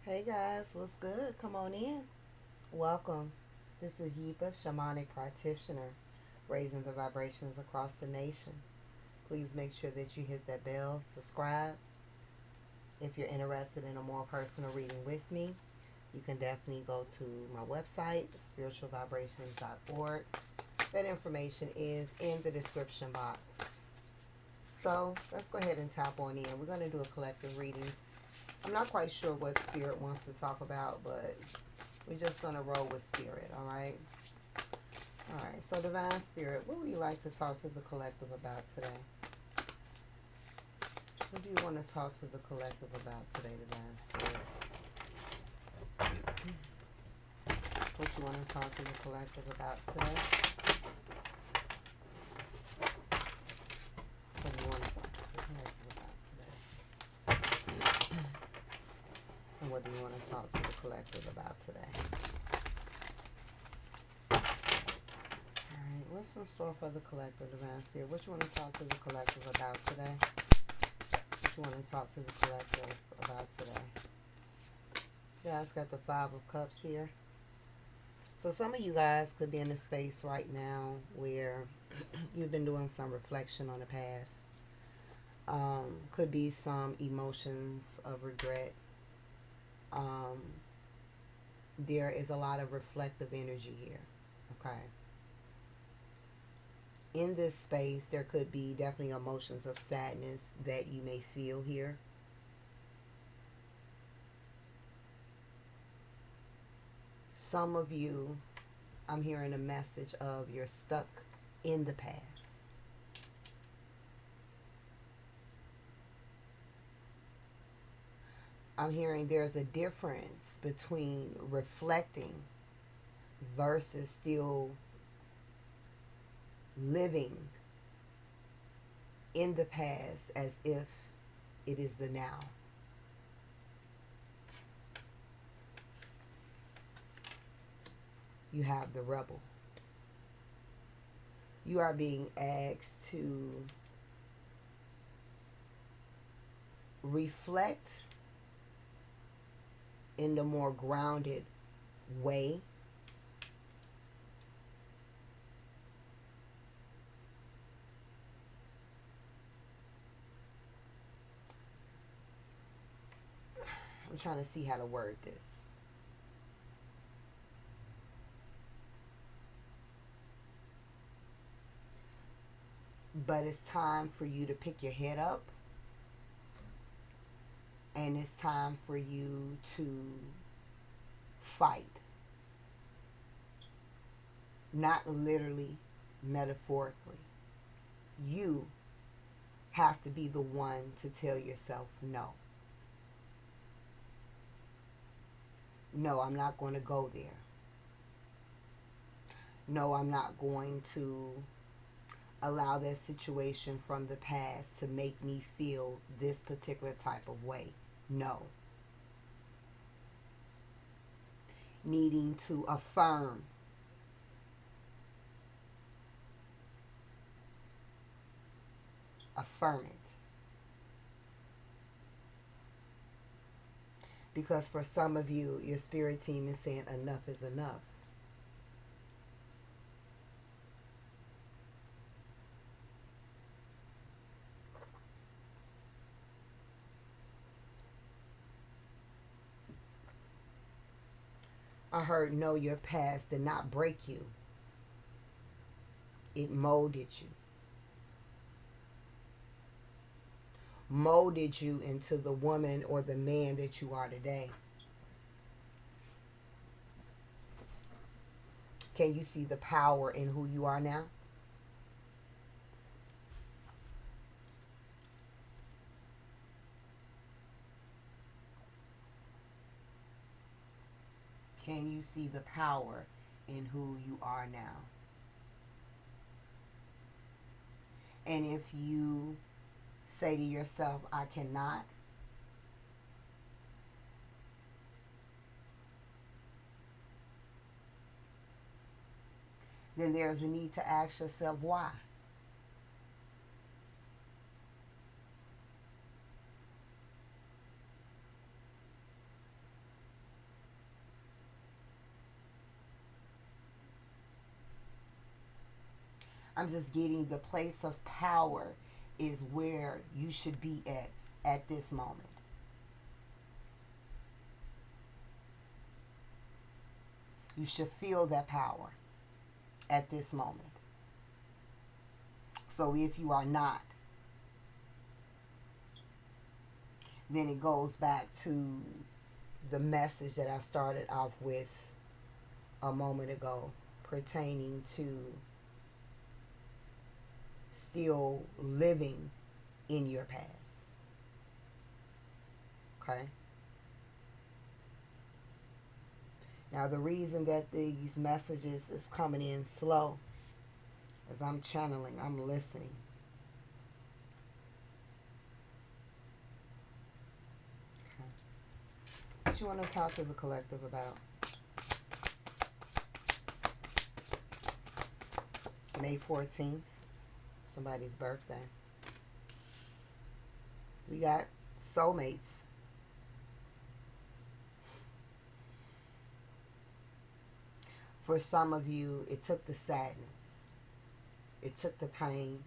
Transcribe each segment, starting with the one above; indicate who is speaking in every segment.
Speaker 1: Hey guys, what's good? Come on in. Welcome. This is Yepa, Shamanic practitioner, raising the vibrations across the nation. Please make sure that you hit that bell, subscribe. If you're interested in a more personal reading with me, you can definitely go to my website, spiritualvibrations.org. That information is in the description box. So let's go ahead and tap on in. We're going to do a collective reading. I'm not quite sure what Spirit wants to talk about, but we're just going to roll with Spirit, all right? All right, so Divine Spirit, what would you like to talk to the collective about today? What do you want to talk to the collective about today, Divine Spirit? What you want to talk to the collective about today? What do you want to talk to the collective about today? And what do you want to talk to the collective about today? Alright, what's in store for the collective, Divine Spirit? What you want to talk to the collective about today? What you want to talk to the collective about today? You guys got the Five of Cups here. So some of you guys could be in a space right now where you've been doing some reflection on the past. Could be some emotions of regret. There is a lot of reflective energy here. Okay. In this space, there could be definitely emotions of sadness that you may feel here. Some of you, I'm hearing a message of you're stuck in the past. I'm hearing there's a difference between reflecting versus still living in the past as if it is the now. You have the rebel. You are being asked to reflect in the more grounded way. I'm trying to see how to word this. But it's time for you to pick your head up. And it's time for you to fight. Not literally, metaphorically. You have to be the one to tell yourself no. No, I'm not going to go there. No, I'm not going to allow that situation from the past to make me feel this particular type of way. No. Needing to affirm. Affirm it. Because for some of you, your spirit team is saying enough is enough. I heard no, your past did not break you. It molded you. Molded you into the woman or the man that you are today. Can you see the power in who you are now? Can you see the power in who you are now? And if you say to yourself, I cannot, then there's a need to ask yourself why. I'm just getting the place of power is where you should be at this moment. You should feel that power at this moment. So if you are not, then it goes back to the message that I started off with a moment ago, pertaining to still living in your past. Okay? Now, the reason that these messages is coming in slow is I'm channeling, I'm listening. Okay. What you want to talk to the collective about? May 14th, somebody's birthday. We got soulmates. For some of you, it took the sadness. It took the pain.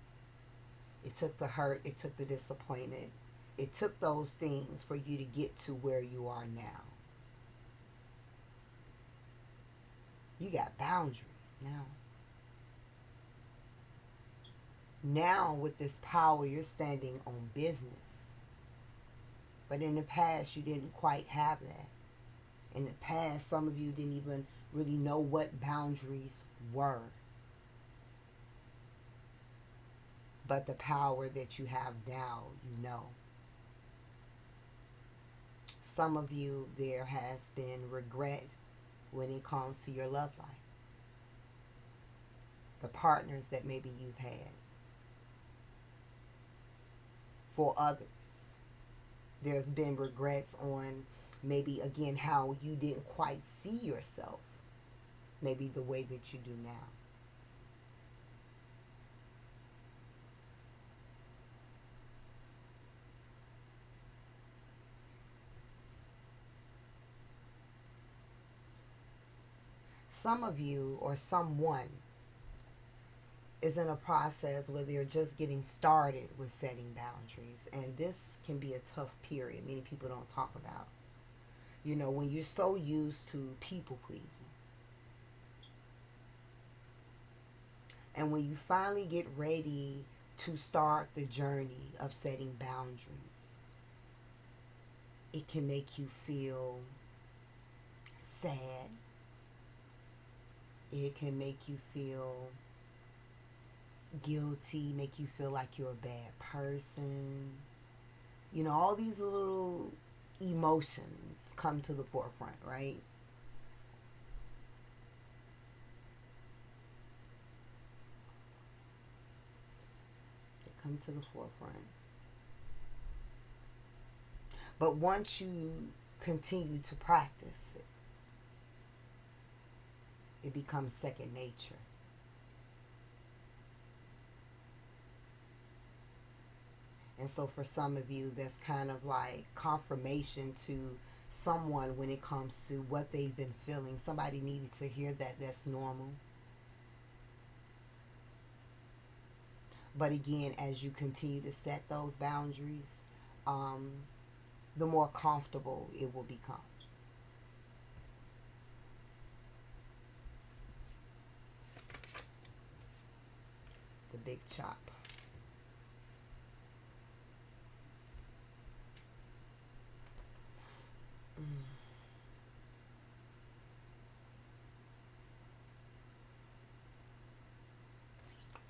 Speaker 1: It took the hurt. It took the disappointment. It took those things for you to get to where you are now. You got boundaries now. Now, with this power, you're standing on business. But in the past, you didn't quite have that. In the past, some of you didn't even really know what boundaries were. But the power that you have now, you know. Some of you, there has been regret when it comes to your love life. The partners that maybe you've had. For others, there's been regrets on maybe, again, how you didn't quite see yourself, maybe the way that you do now. Some of you or someone is in a process where they're just getting started with setting boundaries. And this can be a tough period. Many people don't talk about. You know, when you're so used to people pleasing. And when you finally get ready to start the journey of setting boundaries, it can make you feel sad. It can make you feel guilty, make you feel like you're a bad person. You know, all these little emotions come to the forefront, right? They come to the forefront. But once you continue to practice it, it becomes second nature. And so for some of you, that's kind of like confirmation to someone when it comes to what they've been feeling. Somebody needed to hear that that's normal. But again, as you continue to set those boundaries, the more comfortable it will become. The big chop.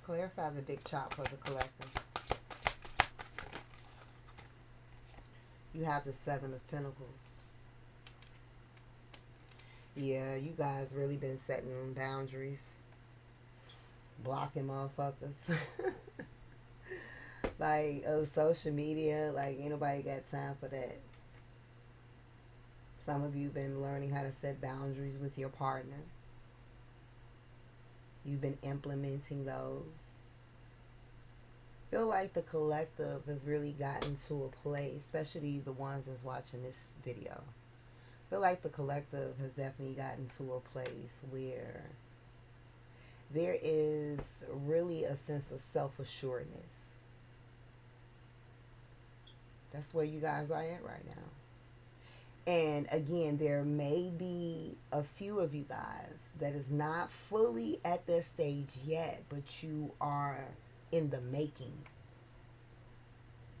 Speaker 1: Clarify the big chop for the collective. You have the Seven of Pentacles. Yeah, you guys really been setting boundaries. Blocking motherfuckers. Like, social media, like, ain't nobody got time for that. Some of you been learning how to set boundaries with your partner. You've been implementing those. Feel like the collective has really gotten to a place, especially the ones that's watching this video. Feel like the collective has definitely gotten to a place where there is really a sense of self-assuredness. That's where you guys are at right now. And again, there may be a few of you guys that is not fully at this stage yet, but you are in the making.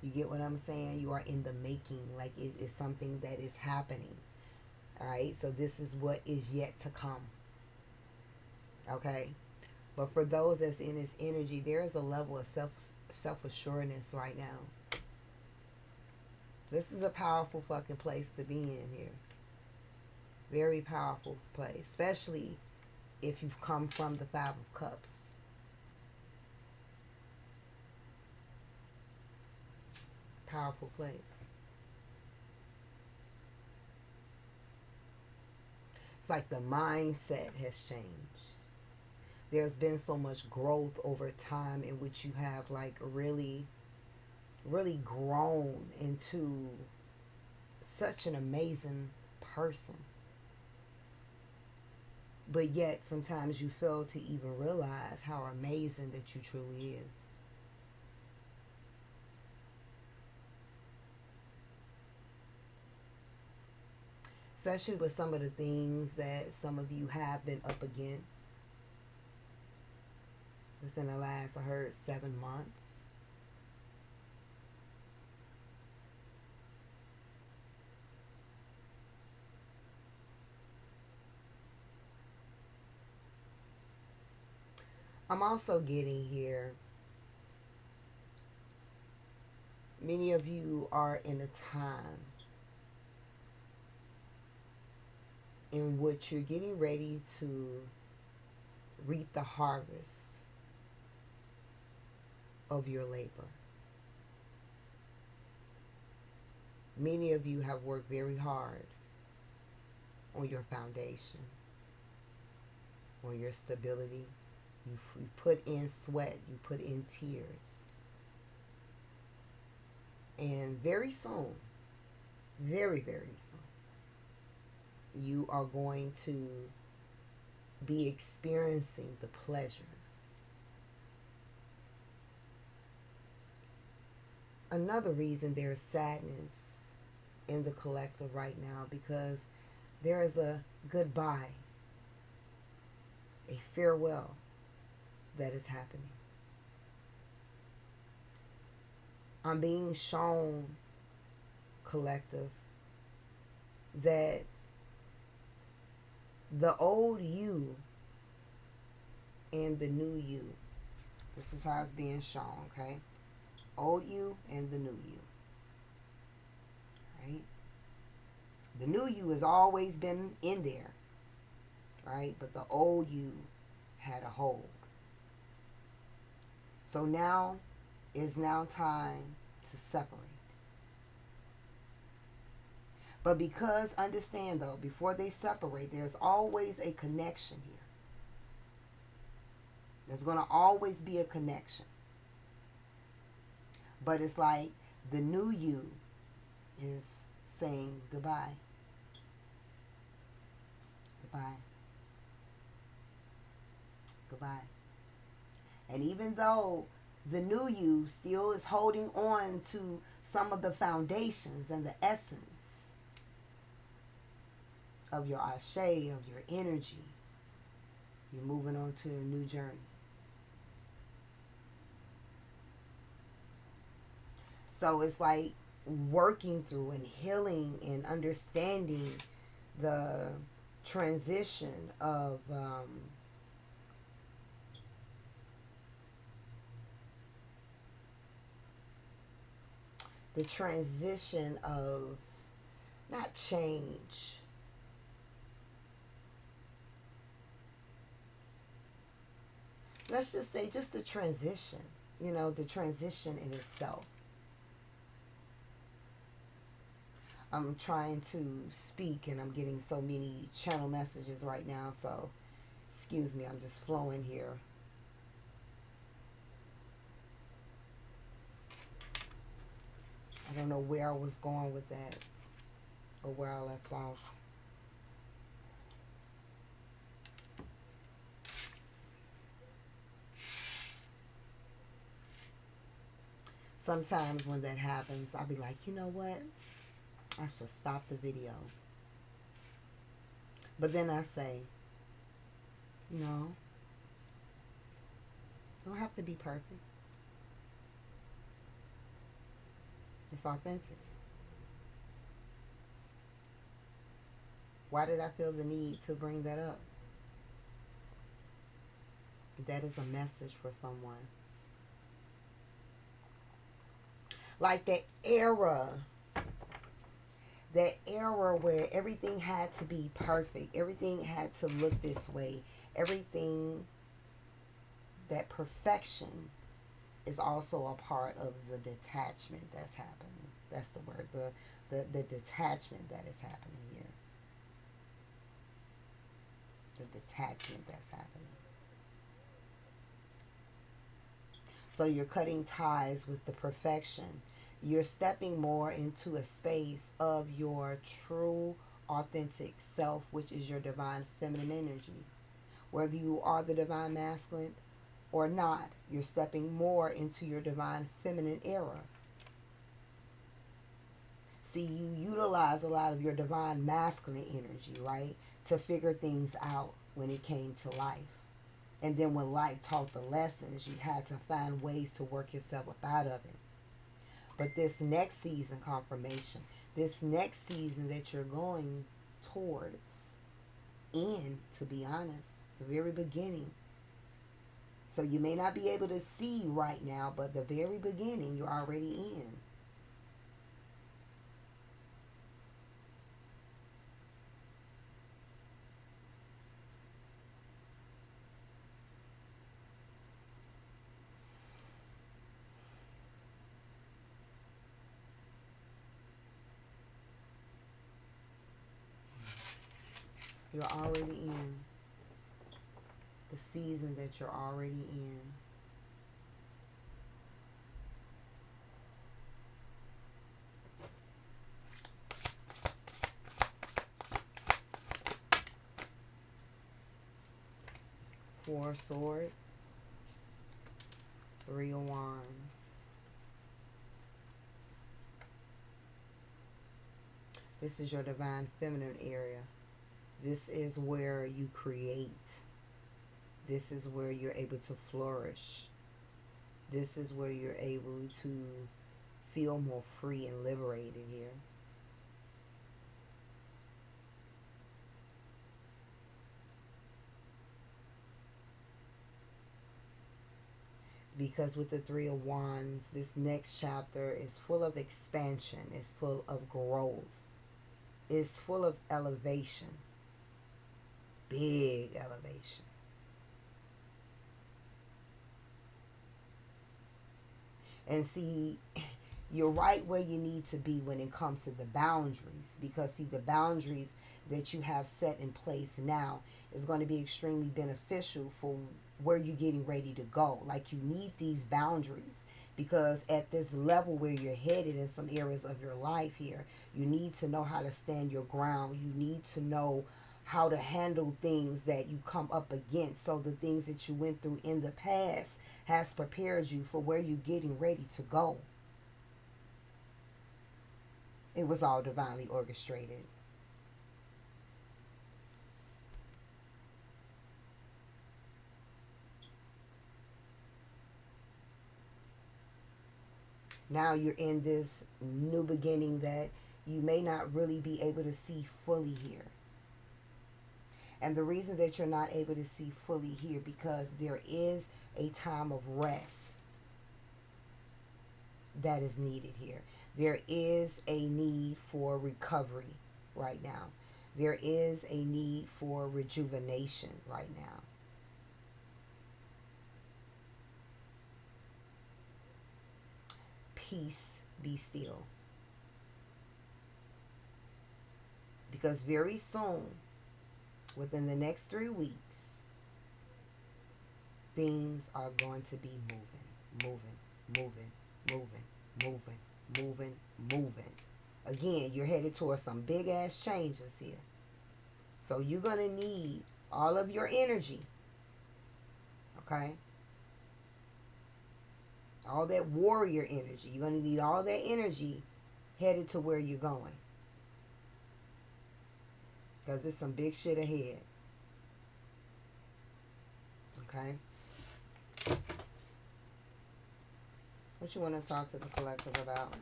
Speaker 1: You get what I'm saying? You are in the making. Like it is something that is happening. All right. So this is what is yet to come. Okay. But for those that's in this energy, there is a level of self-assuredness right now. This is a powerful fucking place to be in here. Very powerful place. Especially if you've come from the Five of Cups. Powerful place. It's like the mindset has changed. There's been so much growth over time in which you have like really grown into such an amazing person. But yet sometimes you fail to even realize how amazing that you truly is. Especially with some of the things that some of you have been up against within the last, I heard, 7 months. I'm also getting here, many of you are in a time in which you're getting ready to reap the harvest of your labor. Many of you have worked very hard on your foundation, on your stability. You put in sweat, you put in tears. And very soon, very, very soon, you are going to be experiencing the pleasures. Another reason there is sadness in the collective right now, because there is a goodbye, a farewell that is happening. I'm being shown, collective, that the old you and the new you, this is how it's being shown, okay? Old you and the new you, right? The new you has always been in there, right? But the old you had a hold. So now is now time to separate. But because, understand though, before they separate, there's always a connection here. There's going to always be a connection. But it's like the new you is saying goodbye. Goodbye. Goodbye. And even though the new you still is holding on to some of the foundations and the essence of your ashe, of your energy, you're moving on to a new journey. So it's like working through and healing and understanding the transition of not change. Let's just say just the transition, the transition in itself. I'm trying to speak and I'm getting so many channel messages right now, so excuse me, I'm just flowing here. I don't know where I was going with that or where I left off. Sometimes when that happens, I'll be like, you know what? I should stop the video. But then I say, no, you don't have to be perfect. It's authentic. Why did I feel the need to bring that up? That is a message for someone. Like that era where everything had to be perfect, everything had to look this way, everything, that perfection is also a part of the detachment that's happening. That's the word, the detachment that is happening here. The detachment that's happening. So you're cutting ties with the perfection. You're stepping more into a space of your true, authentic self, which is your divine feminine energy. Whether you are the divine masculine or not, you're stepping more into your divine feminine era. See, you utilize a lot of your divine masculine energy, right, to figure things out when it came to life. And then when life taught the lessons, you had to find ways to work yourself up out of it. But this next season confirmation, this next season that you're going towards, in, to be honest, the very beginning. So you may not be able to see right now, but the very beginning you're already in. You're already in the season that you're already in. Four of Swords, Three of Wands. This is your divine feminine area. This is where you create. This is where you're able to flourish. This is where you're able to feel more free and liberated here. Because with the Three of Wands, this next chapter is full of expansion. It's full of growth. It's full of elevation. Big elevation. And see, you're right where you need to be when it comes to the boundaries. Because see, the boundaries that you have set in place now is going to be extremely beneficial for where you're getting ready to go. Like, you need these boundaries because at this level where you're headed in some areas of your life here, you need to know how to stand your ground. You need to know how to handle things that you come up against. So the things that you went through in the past has prepared you for where you're getting ready to go. It was all divinely orchestrated. Now you're in this new beginning that you may not really be able to see fully here. And the reason that you're not able to see fully here, because there is a time of rest that is needed here. There is a need for recovery right now. There is a need for rejuvenation right now. Peace, be still. Because very soon, within the next 3 weeks, things are going to be moving. Again, you're headed towards some big ass changes here. So you're going to need all of your energy. Okay? All that warrior energy. You're going to need all that energy headed to where you're going. Because there's some big shit ahead. Okay? What you want to talk to the collective about?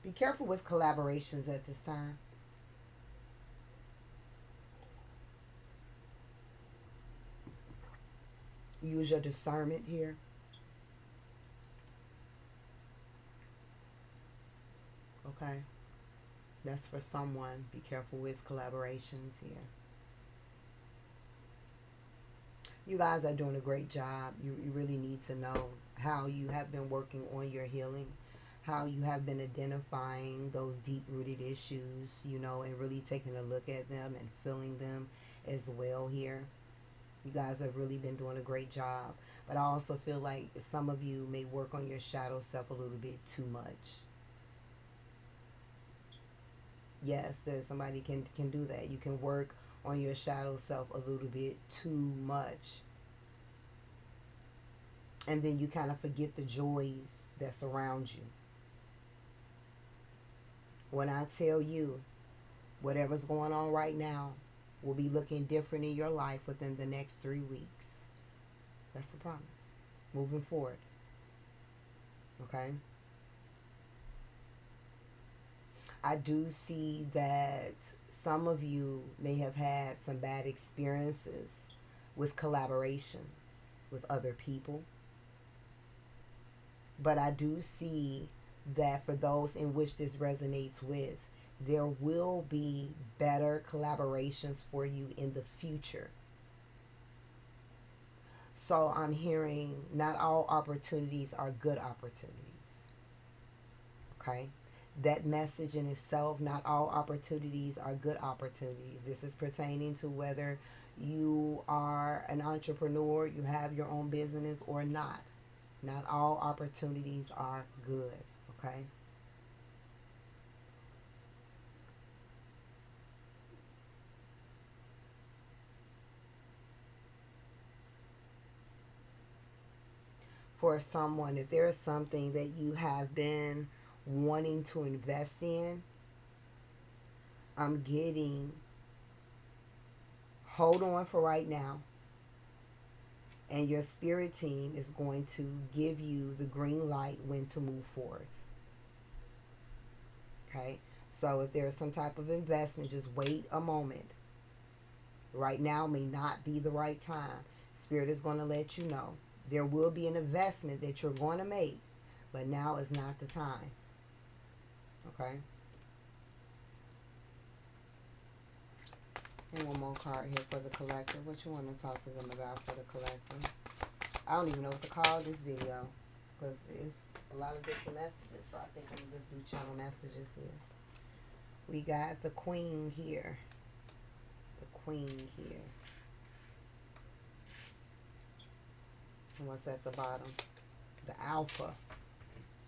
Speaker 1: Be careful with collaborations at this time. Use your discernment here. Okay? That's for someone. Be careful with collaborations here. You guys are doing a great job. You really need to know how you have been working on your healing, how you have been identifying those deep-rooted issues, you know, and really taking a look at them and feeling them as well here. You guys have really been doing a great job. But I also feel like some of you may work on your shadow self a little bit too much. Yes, somebody can do that. You can work on your shadow self a little bit too much. And then you kind of forget the joys that surround you. When I tell you whatever's going on right now will be looking different in your life within the next 3 weeks. That's a promise. Moving forward. Okay? I do see that some of you may have had some bad experiences with collaborations with other people. But I do see that for those in which this resonates with, there will be better collaborations for you in the future. So I'm hearing not all opportunities are good opportunities. Okay? That message in itself, not all opportunities are good opportunities. This is pertaining to whether you are an entrepreneur, you have your own business or not. Not all opportunities are good, okay? For someone, if there is something that you have been wanting to invest in, I'm getting, hold on for right now. And your spirit team is going to give you the green light when to move forth. Okay? So if there is some type of investment, just wait a moment. Right now may not be the right time. Spirit is going to let you know. There will be an investment that you're going to make, but now is not the time. Okay? And one more card here for the collective. What you want to talk to them about for the collective? I don't even know what to call this video because it's a lot of different messages. So I think I'm going to just do channel messages here. We got the Queen here. The Queen here. And what's at the bottom? The Alpha.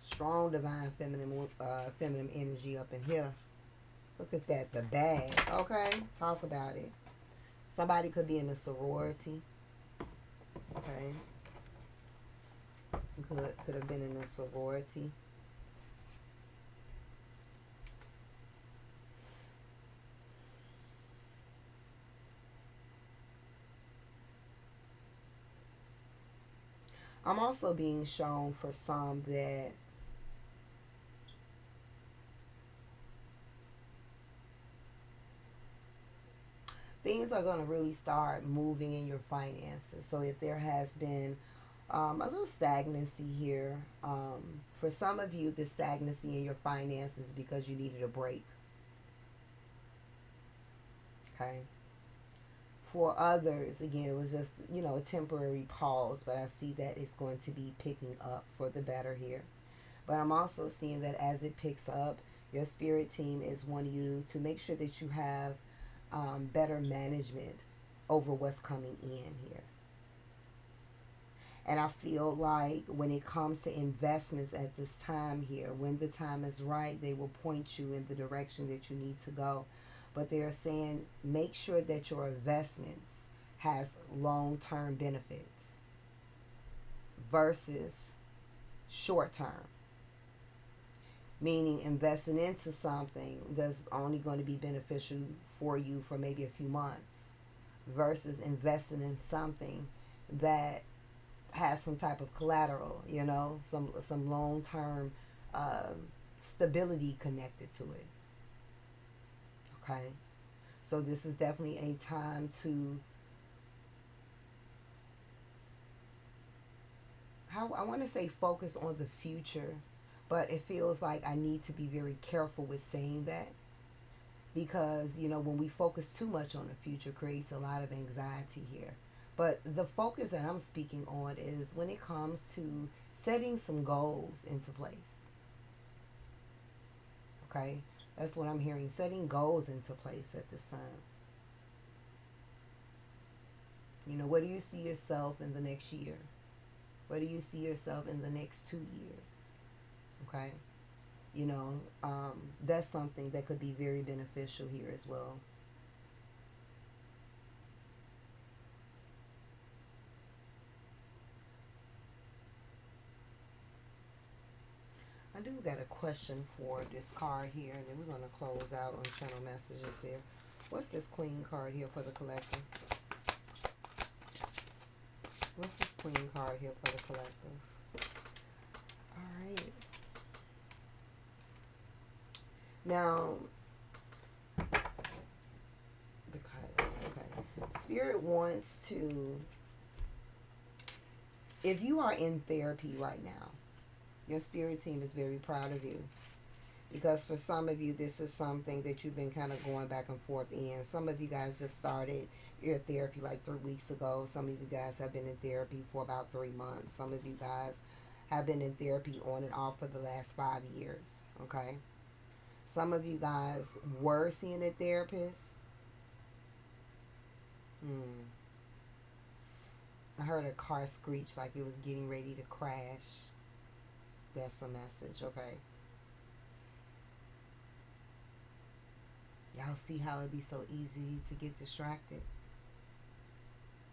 Speaker 1: Strong divine feminine energy up in here. Look at that, the bag. Okay, talk about it. Somebody could be in a sorority. Okay. Could have been in a sorority. I'm also being shown for some that things are going to really start moving in your finances. So if there has been a little stagnancy here, for some of you, the stagnancy in your finances because you needed a break. Okay. For others, again, it was just, a temporary pause, but I see that it's going to be picking up for the better here. But I'm also seeing that as it picks up, your spirit team is wanting you to make sure that you have better management over what's coming in here. And I feel like when it comes to investments at this time here, when the time is right, they will point you in the direction that you need to go. But they're saying make sure that your investments has long-term benefits versus short-term. Meaning investing into something that's only going to be beneficial for you for maybe a few months versus investing in something that has some type of collateral, you know, some long-term stability connected to it. Okay, so this is definitely a time to, how I want to say, focus on the future, but it feels like I need to be very careful with saying that, because you know when we focus too much on the future creates a lot of anxiety here. But the focus that I'm speaking on is when it comes to setting some goals into place. Okay, that's what I'm hearing, setting goals into place at this time. You know, where do you see yourself in the next year? Where do you see yourself in the next 2 years? Okay, you know, that's something that could be very beneficial here as well. I do got a question for this card here, and then we're going to close out on channel messages here. What's this Queen card here for the collective? What's this Queen card here for the collective? All right. Now, because, okay, Spirit wants to, if you are in therapy right now, your spirit team is very proud of you. Because for some of you, this is something that you've been kind of going back and forth in. Some of you guys just started your therapy like 3 weeks ago. Some of you guys have been in therapy for about 3 months. Some of you guys have been in therapy on and off for the last 5 years. Okay? Some of you guys were seeing a therapist. I heard a car screech like it was getting ready to crash. That's a message, okay? Y'all see how it'd be so easy to get distracted?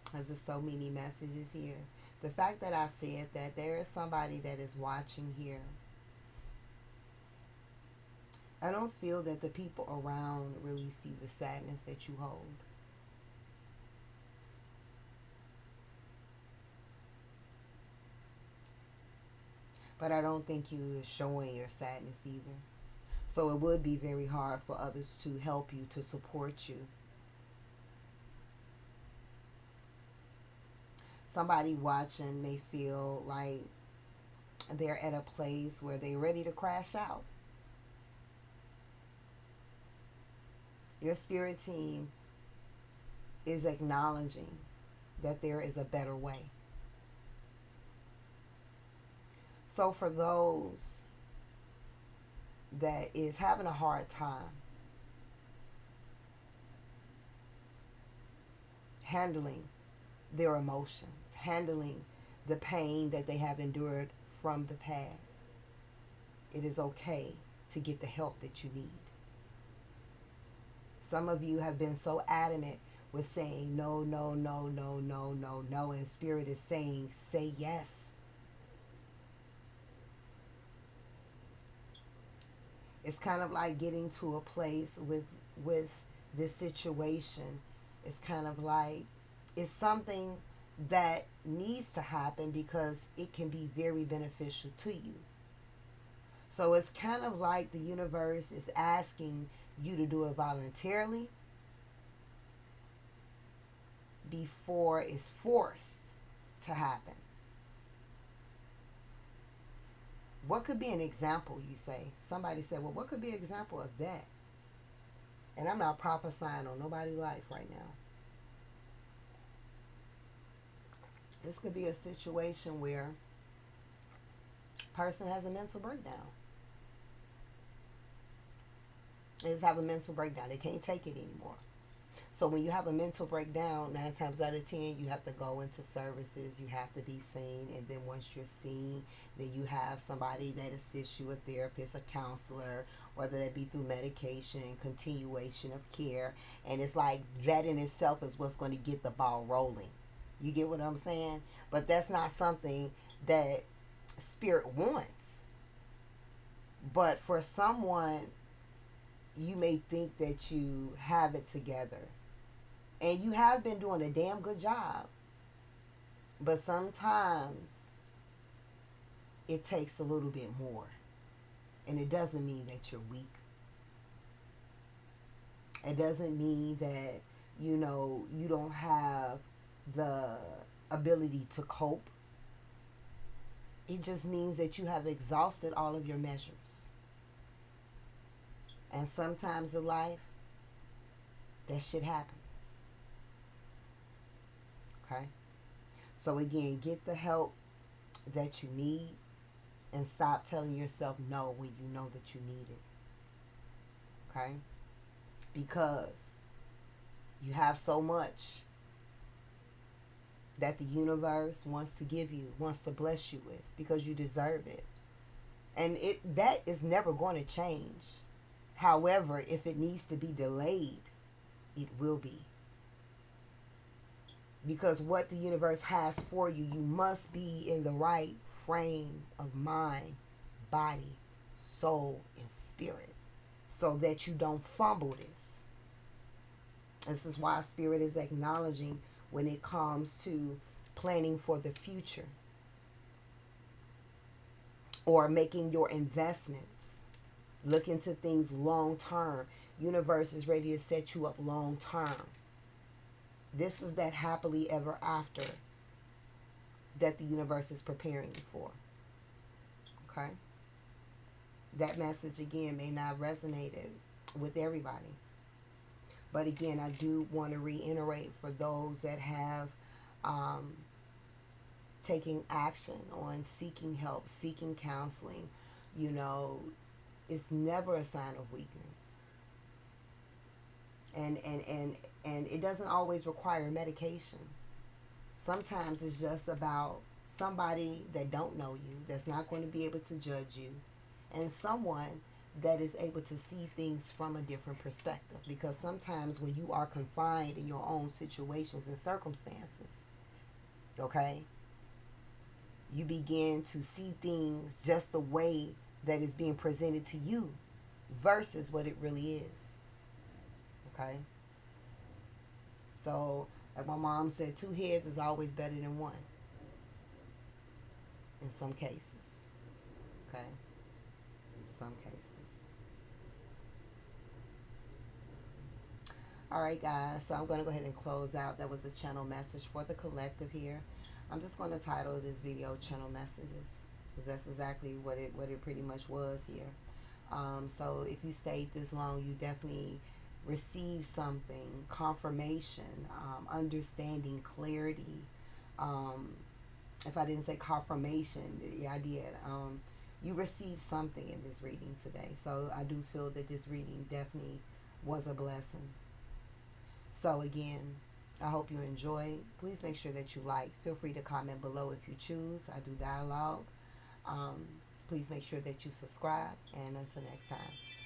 Speaker 1: Because there's so many messages here. The fact that I said that there is somebody that is watching here, I don't feel that the people around really see the sadness that you hold. But I don't think you are showing your sadness either. So it would be very hard for others to help you, to support you. Somebody watching may feel like they're at a place where they're ready to crash out. Your spirit team is acknowledging that there is a better way. So for those that is having a hard time handling their emotions, handling the pain that they have endured from the past, it is okay to get the help that you need. Some of you have been so adamant with saying no, no, no, no, no, no, no, and Spirit is saying say yes. It's kind of like getting to a place with this situation. It's kind of like it's something that needs to happen because it can be very beneficial to you. So it's kind of like the universe is asking you to do it voluntarily before it's forced to happen. What could be an example, you say? Somebody said, well, what could be an example of that? And I'm not prophesying on nobody's life right now. This could be a situation where a person has a mental breakdown. They just have a mental breakdown. They can't take it anymore. So when you have a mental breakdown, 9 times out of 10, you have to go into services. You have to be seen, and then once you're seen, then you have somebody that assists you, a therapist, a counselor, whether that be through medication, continuation of care, and it's like that in itself is what's going to get the ball rolling. You get what I'm saying? But that's not something that spirit wants. But for someone, you may think that you have it together. And you have been doing a damn good job. But sometimes it takes a little bit more. And it doesn't mean that you're weak. It doesn't mean that, you don't have the ability to cope. It just means that you have exhausted all of your measures. And sometimes in life, that shit happens. Okay? So again, get the help that you need and stop telling yourself no when you know that you need it. Okay? Because you have so much that the universe wants to give you, wants to bless you with, because you deserve it. And that is never going to change. However, if it needs to be delayed, it will be. Because what the universe has for you, you must be in the right frame of mind, body, soul, and spirit, so that you don't fumble this. This is why spirit is acknowledging when it comes to planning for the future or making your investments. Look into things long term. Universe is ready to set you up long term. This is that happily ever after that the universe is preparing you for. Okay? That message, again, may not resonate with everybody. But again, I do want to reiterate for those that have taking action on seeking help, seeking counseling, it's never a sign of weakness. And it doesn't always require medication. Sometimes it's just about somebody that don't know you, that's not going to be able to judge you, and someone that is able to see things from a different perspective. Because sometimes when you are confined in your own situations and circumstances, okay, you begin to see things just the way that is being presented to you versus what it really is. Okay? So, like my mom said, 2 heads is always better than one. In some cases. Okay? In some cases. Alright guys, so I'm going to go ahead and close out. That was a channel message for the collective here. I'm just going to title this video Channel Messages, because that's exactly what it pretty much was here. So if you stayed this long, you definitely received something, confirmation, understanding, clarity. If I didn't say confirmation, yeah, I did. You received something in this reading today. So I do feel that this reading definitely was a blessing. So again, I hope you enjoy. Please make sure that you like. Feel free to comment below if you choose. I do dialogue. Please make sure that you subscribe. And until next time.